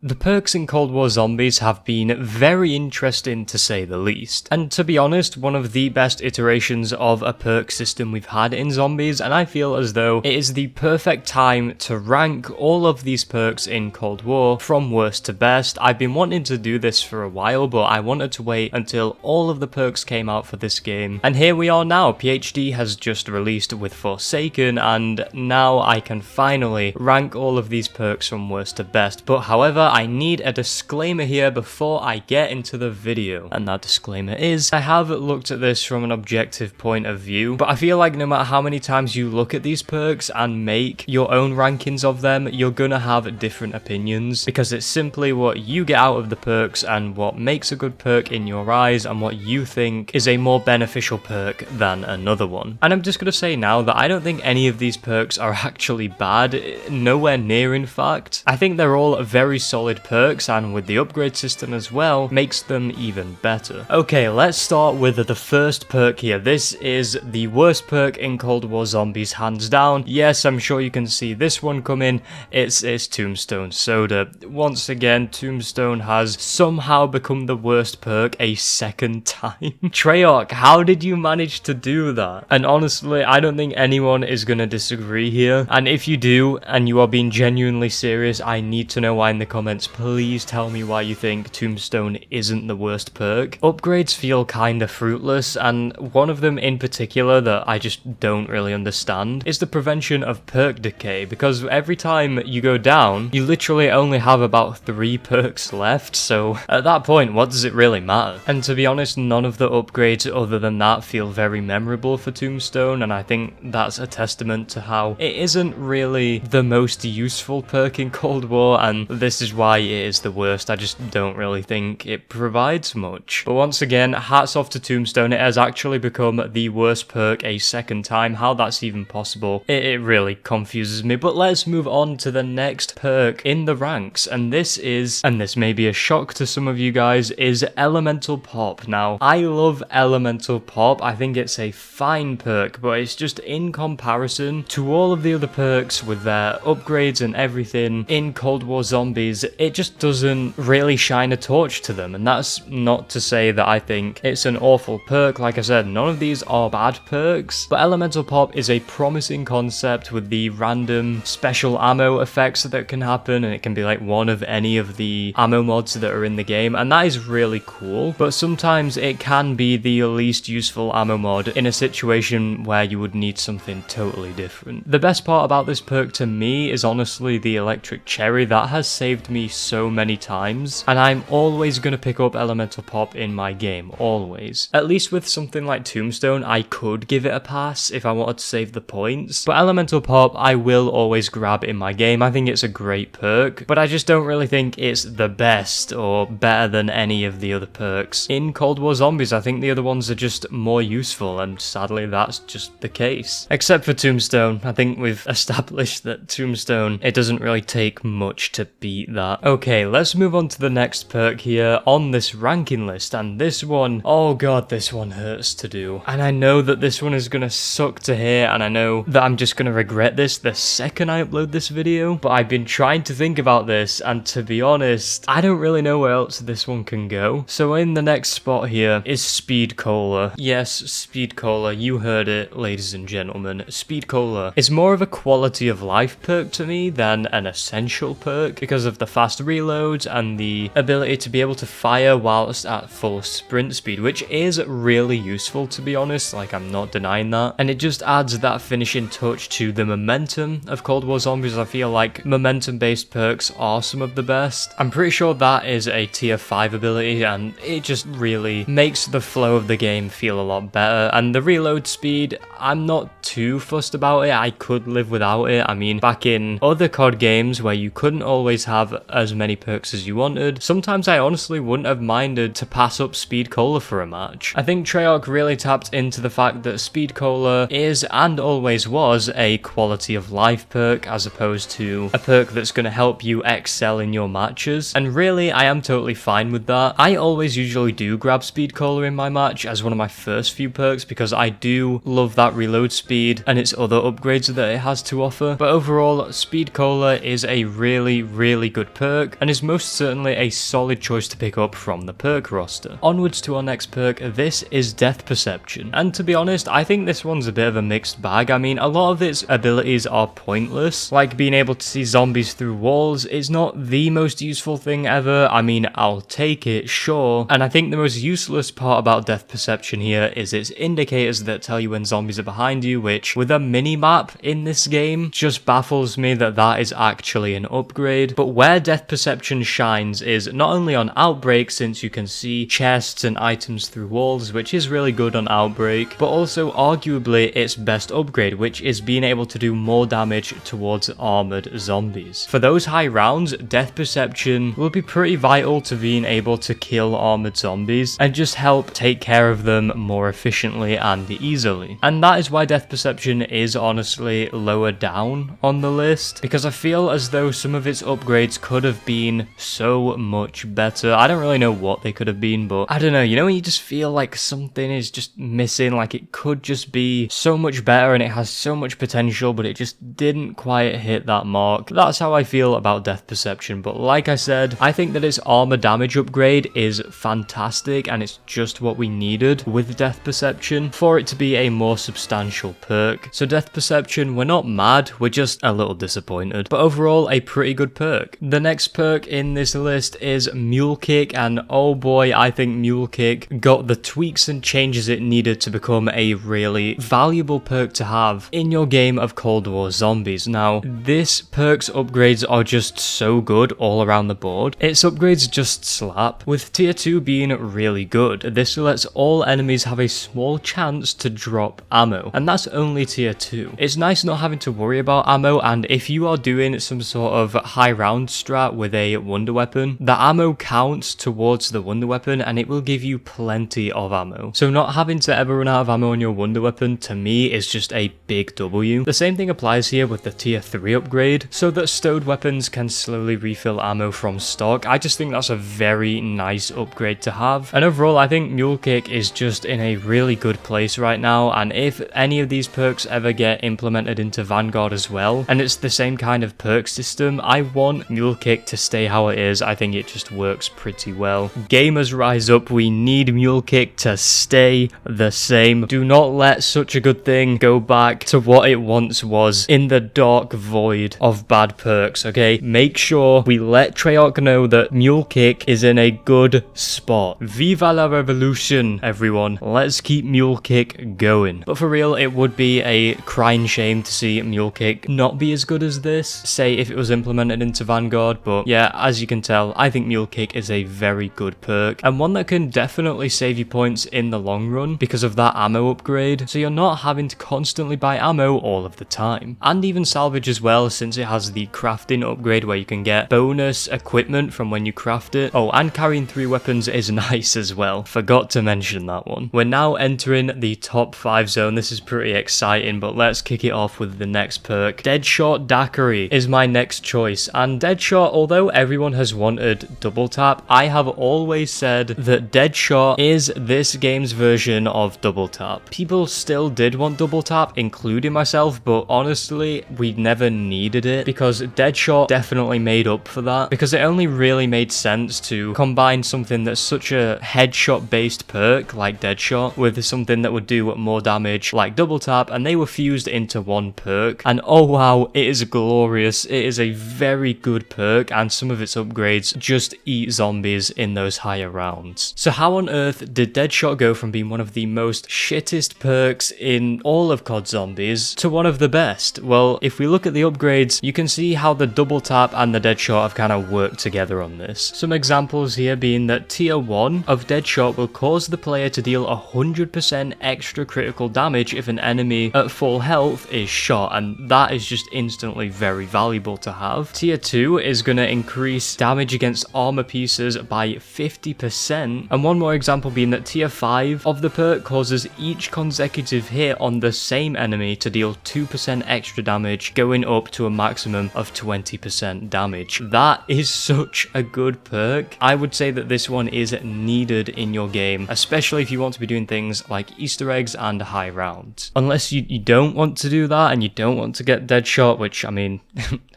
The perks in Cold War Zombies have been very interesting to say the least, and to be honest, one of the best iterations of a perk system we've had in Zombies, and I feel as though it is the perfect time to rank all of these perks in Cold War from worst to best. I've been wanting to do this for a while, but I wanted to wait until all of the perks came out for this game, and here we are now. PhD has just released with Forsaken, and now I can finally rank all of these perks from worst to best, but however, I need a disclaimer here before I get into the video, and that disclaimer is, I have looked at this from an objective point of view, but I feel like no matter how many times you look at these perks and make your own rankings of them, you're gonna have different opinions, because it's simply what you get out of the perks and what makes a good perk in your eyes and what you think is a more beneficial perk than another one. And I'm just gonna say now that I don't think any of these perks are actually bad, nowhere near in fact. I think they're all very solid perks, and with the upgrade system as well, makes them even better. Okay, let's start with the first perk here. This is the worst perk in Cold War Zombies, hands down. Yes, I'm sure you can see this one coming. It's Tombstone Soda. Once again, Tombstone has somehow become the worst perk a second time. Treyarch, how did you manage to do that? And honestly, I don't think anyone is gonna disagree here, and if you do, and you are being genuinely serious, I need to know why in the comments. Please tell me why you think Tombstone isn't the worst perk. Upgrades feel kinda fruitless, and one of them in particular that I just don't really understand is the prevention of perk decay, because every time you go down, you literally only have about 3 perks left, so at that point, what does it really matter? And to be honest, none of the upgrades other than that feel very memorable for Tombstone, and I think that's a testament to how it isn't really the most useful perk in Cold War, and this is why it is the worst. I just don't really think it provides much. But once again, hats off to Tombstone. It has actually become the worst perk a second time. How that's even possible, it really confuses me. But let's move on to the next perk in the ranks, and this is, and this may be a shock to some of you guys, is Elemental Pop. Now, I love Elemental Pop. I think it's a fine perk, but it's just in comparison to all of the other perks with their upgrades and everything in Cold War Zombies, it just doesn't really shine a torch to them. And that's not to say that I think it's an awful perk. Like I said, none of these are bad perks, but Elemental Pop is a promising concept with the random special ammo effects that can happen, and it can be like one of any of the ammo mods that are in the game, and that is really cool. But sometimes it can be the least useful ammo mod in a situation where you would need something totally different. The best part about this perk to me is honestly the electric cherry. That has saved me so many times, and I'm always going to pick up Elemental Pop in my game, always. At least with something like Tombstone, I could give it a pass if I wanted to save the points, but Elemental Pop I will always grab in my game. I think it's a great perk, but I just don't really think it's the best or better than any of the other perks in Cold War Zombies. I think the other ones are just more useful, and sadly that's just the case. Except for Tombstone. I think we've established that Tombstone, it doesn't really take much to beat that. Okay, let's move on to the next perk here on this ranking list, and this one, oh god, this one hurts to do. And I know that this one is gonna suck to hear, and I know that I'm just gonna regret this the second I upload this video, but I've been trying to think about this, and to be honest, I don't really know where else this one can go. So in the next spot here is Speed Cola. Yes, Speed Cola, you heard it, ladies and gentlemen. Speed Cola is more of a quality of life perk to me than an essential perk, because of the fast reloads and the ability to be able to fire whilst at full sprint speed, which is really useful, to be honest. Like, I'm not denying that, and it just adds that finishing touch to the momentum of Cold War Zombies. I feel like momentum based perks are some of the best. I'm pretty sure that is a tier 5 ability, and it just really makes the flow of the game feel a lot better. And the reload speed, I'm not too fussed about it. I could live without it. I mean, back in other COD games where you couldn't always have as many perks as you wanted, sometimes I honestly wouldn't have minded to pass up Speed Cola for a match. I think Treyarch really tapped into the fact that Speed Cola is and always was a quality of life perk, as opposed to a perk that's going to help you excel in your matches, and really I am totally fine with that. I always usually do grab Speed Cola in my match as one of my first few perks, because I do love that reload speed and its other upgrades that it has to offer. But overall, Speed Cola is a really good good perk, and is most certainly a solid choice to pick up from the perk roster. Onwards to our next perk, this is Death Perception, and to be honest, I think this one's a bit of a mixed bag. I mean, a lot of its abilities are pointless, like being able to see zombies through walls is not the most useful thing ever. I mean, I'll take it, sure, and I think the most useless part about Death Perception here is its indicators that tell you when zombies are behind you, which, with a mini-map in this game, just baffles me that that is actually an upgrade. But where Death Perception shines is not only on Outbreak, since you can see chests and items through walls, which is really good on Outbreak, but also arguably its best upgrade, which is being able to do more damage towards armored zombies. For those high rounds, Death Perception will be pretty vital to being able to kill armored zombies and just help take care of them more efficiently and easily. And that is why Death Perception is honestly lower down on the list, because I feel as though some of its upgrades could have been so much better. I don't really know what they could have been, but I don't know, you know when you just feel like something is just missing, like it could just be so much better and it has so much potential, but it just didn't quite hit that mark. That's how I feel about Death Perception, but like I said, I think that its armor damage upgrade is fantastic and it's just what we needed with Death Perception for it to be a more substantial perk. So Death Perception, we're not mad, we're just a little disappointed, but overall a pretty good perk. The next perk in this list is Mule Kick, and oh boy, I think Mule Kick got the tweaks and changes it needed to become a really valuable perk to have in your game of Cold War Zombies. Now, this perk's upgrades are just so good all around the board. Its upgrades just slap, with tier 2 being really good. This lets all enemies have a small chance to drop ammo, and that's only tier 2. It's nice not having to worry about ammo, and if you are doing some sort of high round strat with a wonder weapon, the ammo counts towards the wonder weapon and it will give you plenty of ammo. So not having to ever run out of ammo on your wonder weapon, to me, is just a big W. The same thing applies here with the tier 3 upgrade, so that stowed weapons can slowly refill ammo from stock. I just think that's a very nice upgrade to have. And overall, I think Mule Kick is just in a really good place right now, and if any of these perks ever get implemented into Vanguard as well, and it's the same kind of perk system, I want Mule Kick to stay how it is. I think it just works pretty well. Gamers rise up, we need Mule Kick to stay the same. Do not let such a good thing go back to what it once was in the dark void of bad perks, okay? Make sure we let Treyarch know that Mule Kick is in a good spot. Viva la revolution, everyone. Let's keep Mule Kick going. But for real, it would be a crying shame to see Mule Kick not be as good as this, say if it was implemented into Vanguard, but yeah, as you can tell, I think Mule Kick is a very good perk, and one that can definitely save you points in the long run because of that ammo upgrade, so you're not having to constantly buy ammo all of the time. And even salvage as well, since it has the crafting upgrade where you can get bonus equipment from when you craft it. Oh, and carrying 3 weapons is nice as well. Forgot to mention that one. We're now entering the top 5 zone. This is pretty exciting, but let's kick it off with the next perk. Deadshot Daiquiri is my next choice, and Deadshot, although everyone has wanted double tap, I have always said that Deadshot is this game's version of double tap. People still did want double tap, including myself, but honestly, we never needed it because Deadshot definitely made up for that, because it only really made sense to combine something that's such a headshot based perk like Deadshot with something that would do more damage like double tap, and they were fused into one perk, and oh wow, it is glorious. It is a very good perk, and some of its upgrades just eat zombies in those higher rounds. So how on earth did Deadshot go from being one of the most shittest perks in all of COD Zombies to one of the best? Well, if we look at the upgrades, you can see how the double tap and the Deadshot have kind of worked together on this. Some examples here being that tier 1 of Deadshot will cause the player to deal 100% extra critical damage if an enemy at full health is shot, and that is just instantly very valuable to have. Tier 2 is going to increase damage against armor pieces by 50%, and one more example being that tier 5 of the perk causes each consecutive hit on the same enemy to deal 2% extra damage, going up to a maximum of 20% damage. That is such a good perk. I would say that this one is needed in your game, especially if you want to be doing things like Easter eggs and high rounds. Unless you don't want to do that and you don't want to get Deadshot, which I mean,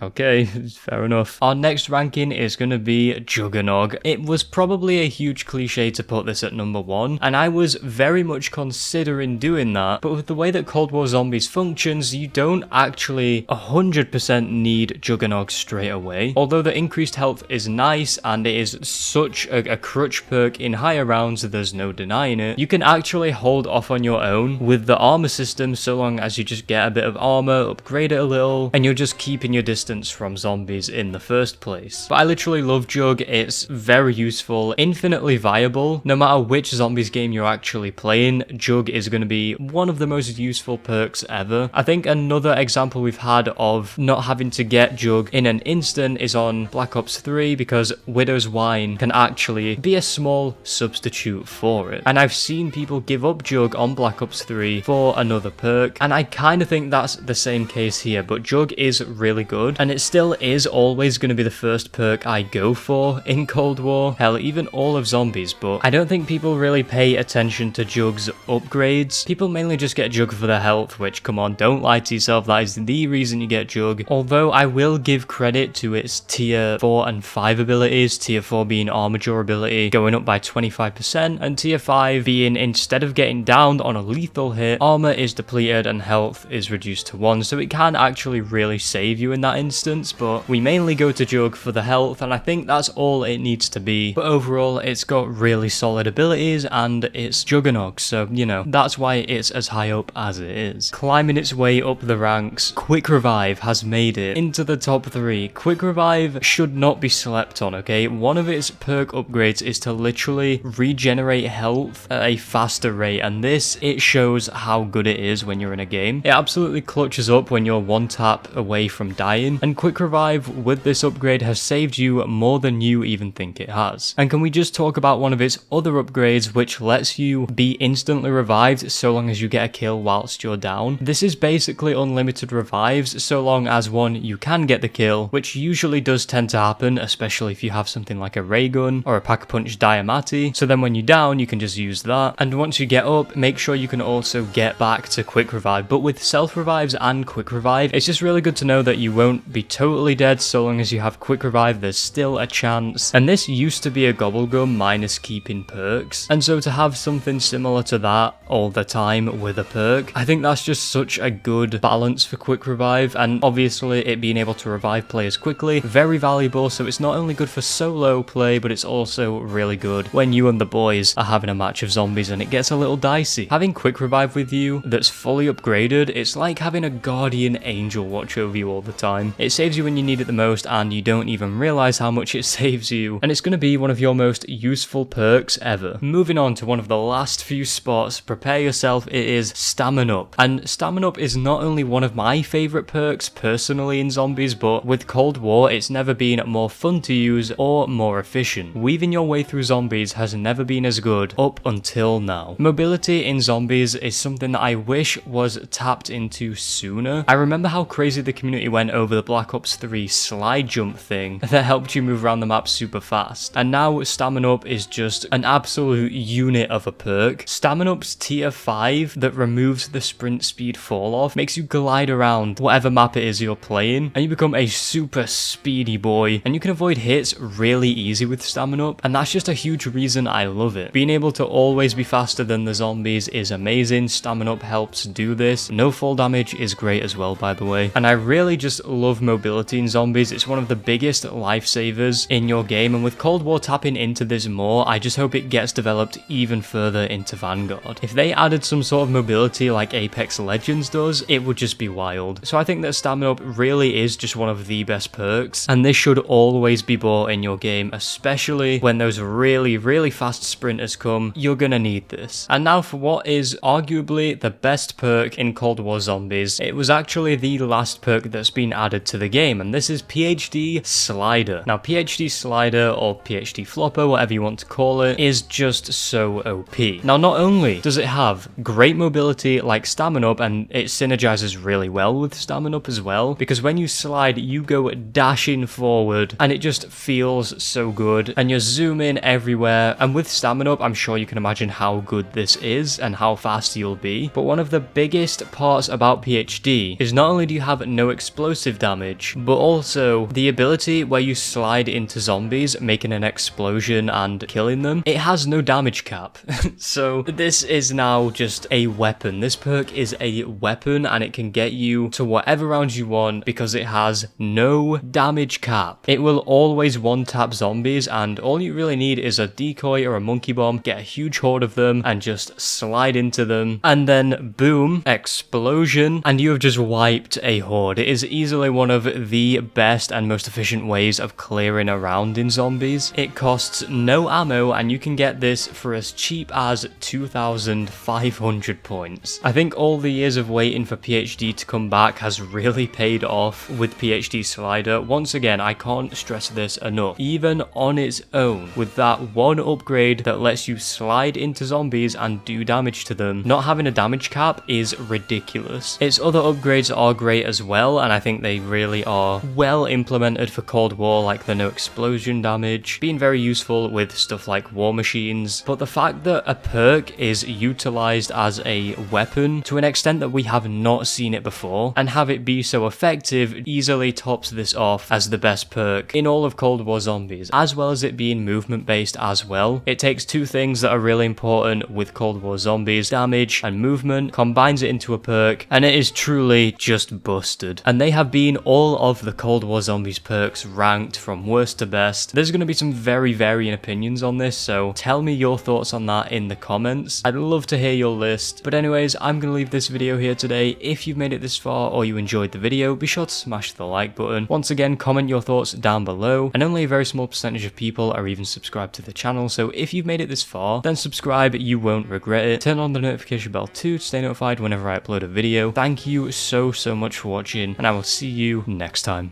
okay, fair enough. Our next ranking is going to be Juggernog. It was probably a huge cliche to put this at number 1, and I was very much considering doing that, but with the way that Cold War Zombies functions, you don't actually 100% need Juggernog straight away. Although the increased health is nice and it is such a crutch perk in higher rounds, there's no denying it, you can actually hold off on your own with the armor system so long as you just get a bit of armor, upgrade it a little, and you're just keeping your distance from zombies in the first place. But I literally love Jug. It's very useful, infinitely viable. No matter which zombies game you're actually playing, Jug is going to be one of the most useful perks ever. I think another example we've had of not having to get Jug in an instant is on Black Ops 3, because Widow's Wine can actually be a small substitute for it. And I've seen people give up Jug on Black Ops 3 for another perk, and I kind of think that's the same case here, but Jug is really good, and it still is always going to be the first perk I go for in Cold War, hell, even all of Zombies, but I don't think people really pay attention to Jug's upgrades. People mainly just get Jug for the health, which, come on, don't lie to yourself, that is the reason you get Jug. Although I will give credit to its tier 4 and 5 abilities, tier 4 being armor durability going up by 25%, and tier 5 being, instead of getting downed on a lethal hit, armor is depleted and health is reduced to 1, so it can actually really save you in that instance, but we mainly go to Jug for the health, and I think that's all it needs to be. But overall, it's got really solid abilities, and it's Juggernog, so, you know, that's why it's as high up as it is. Climbing its way up the ranks, Quick Revive has made it into the top 3. Quick Revive should not be slept on, okay? One of its perk upgrades is to literally regenerate health at a faster rate, and this, it shows how good it is when you're in a game. It absolutely clutches up when you're one tap away from dying, and Quick Revive with this upgrade has saved you more than you even think it has. And can we just talk about one of its other upgrades, which lets you be instantly revived so long as you get a kill whilst you're down? This is basically unlimited revives so long as, one, you can get the kill, which usually does tend to happen, especially if you have something like a ray gun or a pack-a-punch Diamati, so then when you're down you can just use that, and once you get up, make sure you can also get back to Quick Revive. But with self revives and Quick Revive, it's just really good to know that you won't be totally dead so long as you have Quick Revive. There's still a chance, and this used to be a Gobblegum minus keeping perks, and so to have something similar to that all the time with a perk, I think that's just such a good balance for Quick Revive. And obviously it being able to revive players quickly, very valuable, so it's not only good for solo play, but it's also really good when you and the boys are having a match of zombies and it gets a little dicey. Having Quick Revive with you that's fully upgraded, it's like having a guardian angel watch over you all the time. It saves you when you need it the most, and you don't even realize how much it saves you, and it's going to be one of your most useful perks ever. Moving on to one of the last few spots, prepare yourself, it is Stamin-up. And Stamin-up is not only one of my favorite perks personally in Zombies, but with Cold War it's never been more fun to use or more efficient. Weaving your way through Zombies has never been as good up until now. Mobility in Zombies is something that I wish was tapped into sooner. I remember how crazy the community went over the Black Ops 3 slide jump thing that helped you move around the map super fast, and now Stamin-up is just an absolute unit of a perk. Stamin-up's tier 5 that removes the sprint speed fall off makes you glide around whatever map it is you're playing, and you become a super speedy boy, and you can avoid hits really easy with Stamin-up, and that's just a huge reason I love it. Being able to always be faster than the zombies is amazing. Stamin-up helps do this. No fall damage is great as well, by the way, and I really just love mobility in Zombies. It's one of the biggest lifesavers in your game, and with Cold War tapping into this more, I just hope it gets developed even further into Vanguard. If they added some sort of mobility like Apex Legends does, it would just be wild. So I think that Stamin-up really is just one of the best perks, and this should always be bought in your game, especially when those really fast sprinters come. You're gonna need this. And now for what is arguably the best perk in Cold War Zombies. It was actually the last perk that's been added to the game, and this is PhD Slider. Now PhD Slider, or PhD Flopper, whatever you want to call it, is just so OP. Now not only does it have great mobility like Stamin-up, and it synergizes really well with Stamin-up as well, because when you slide you go dashing forward and it just feels so good, and you're zooming everywhere. And with Stamin-up, I'm sure you can imagine how good this is and how fast you'll be. But one of the biggest parts about PhD is not only do you have no explosive damage, but also the ability where you slide into zombies, making an explosion and killing them, it has no damage cap. So this is now just a weapon. This perk is a weapon and it can get you to whatever rounds you want because it has no damage cap. It will always one-tap zombies, and all you really need is a decoy or a monkey bomb, get a huge horde of them and just slide into them, and then boom, explosion, and you have just wiped a horde. It is easily one of the best and most efficient ways of clearing around in zombies. It costs no ammo and you can get this for as cheap as 2,500 points. I think all the years of waiting for PhD to come back has really paid off with PhD Slider. Once again, I can't stress this enough. Even on its own, with that one upgrade that lets you slide into zombies and do damage to them, not having a damage cap is ridiculous. Its other upgrades are great as well, and I think they really are well implemented for Cold War, like the no explosion damage, being very useful with stuff like war machines. But the fact that a perk is utilized as a weapon to an extent that we have not seen it before, and have it be so effective, easily tops this off as the best perk in all of Cold War Zombies, as well as it being movement based as well. It takes two things that are really important with Cold War Zombies, damage and movement, combines it into a perk, and it is truly just busted. And they have been all of the Cold War Zombies perks ranked from worst to best. There's going to be some very varying opinions on this, so tell me your thoughts on that in the comments. I'd love to hear your list. But anyways, I'm going to leave this video here today. If you've made it this far or you enjoyed the video, be sure to smash the like button. Once again, comment your thoughts down below, and only a very small percentage of people are even subscribed to the channel, so if you've made it this far, then subscribe, you won't regret it. Turn on the notification bell too to stay notified whenever I upload a video. Thank you so much for watching, and I will see you next time.